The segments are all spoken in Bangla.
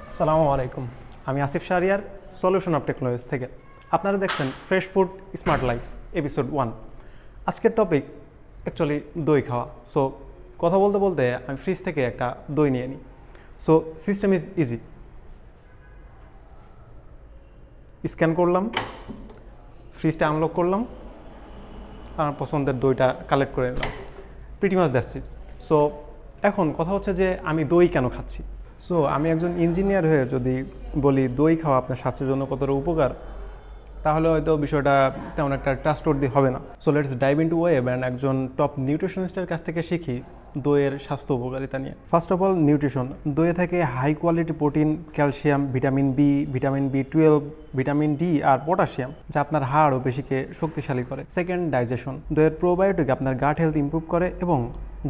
আসসালামু আলাইকুম। আমি Asif Shahriar, solution of technology থেকে। আপনারা দেখছেন fresh food smart life episode 1। আজকের টপিক অ্যাকচুয়ালি দই খাওয়া। সো কথা বলতে বলতে আমি ফ্রিজ থেকে একটা দই নিয়ে নিই। So system is easy. Scan করলাম, ফ্রিজটা আনলক করলাম, আমার পছন্দের দইটা কালেক্ট করে নিলাম। Pretty much that's it. So এখন কথা হচ্ছে যে আমি দই কেন খাচ্ছি। সো আমি একজন ইঞ্জিনিয়ার হয়ে যদি বলি দই খাওয়া আপনার স্বাস্থ্যের জন্য কতটা উপকার, তাহলে হয়তো বিষয়টা তেমন একটা ট্রাস্টওয়ার্দি হবে না। So let's dive into web and একজন টপ নিউট্রিশনিস্টের কাছ থেকে শিখি দইয়ের স্বাস্থ্য উপকারিতা নিয়ে। First of all nutrition. দইয়ে থাকে high quality protein, calcium, vitamin B, vitamin বি12, ভিটামিন ডি আর পটাশিয়াম, যা আপনার হাড় ও পেশিকে শক্তিশালী করে। Second, digestion. দইয়ের প্রোবায়োটিক আপনার গাট হেলথ ইমপ্রুভ করে এবং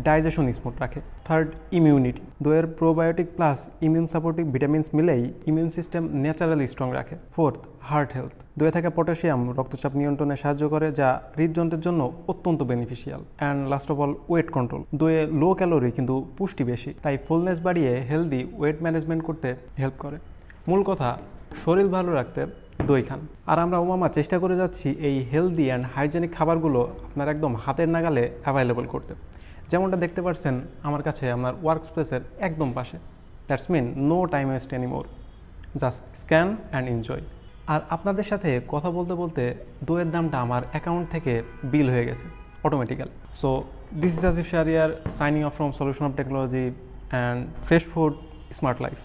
ডাইজেশন স্মুথ রাখে। Third, immunity. দইয়ের probiotic plus immune supportive vitamins মিলেই ইমিউন সিস্টেম ন্যাচারালি স্ট্রং রাখে। Fourth, heart health. দইয়ে থাকা পটাশিয়াম রক্তচাপ নিয়ন্ত্রণে সাহায্য করে, যা হৃদযন্ত্রের জন্য অত্যন্ত beneficial. And last of all, weight control. দইয়ে লো ক্যালোরি কিন্তু পুষ্টি বেশি, তাই ফুলনেস বাড়িয়ে হেলদি ওয়েট ম্যানেজমেন্ট করতে হেল্প করে। মূল কথা, শরীর ভালো রাখতে দই খান। আর আমরা ওমামা চেষ্টা করে যাচ্ছি এই হেলদি অ্যান্ড হাইজেনিক খাবারগুলো আপনার একদম হাতের নাগালে অ্যাভেলেবল করতে। যেমনটা দেখতে পাচ্ছেন আমার কাছে আমার ওয়ার্ক স্পেসের একদম পাশে। That's mean no time waste anymore, just scan and enjoy. আর আপনাদের সাথে কথা বলতে বলতে দইয়ের দামটা আমার অ্যাকাউন্ট থেকে বিল হয়ে গেছে automatically. So this is Asif Shahriar signing off from solution of technology and fresh food smart life.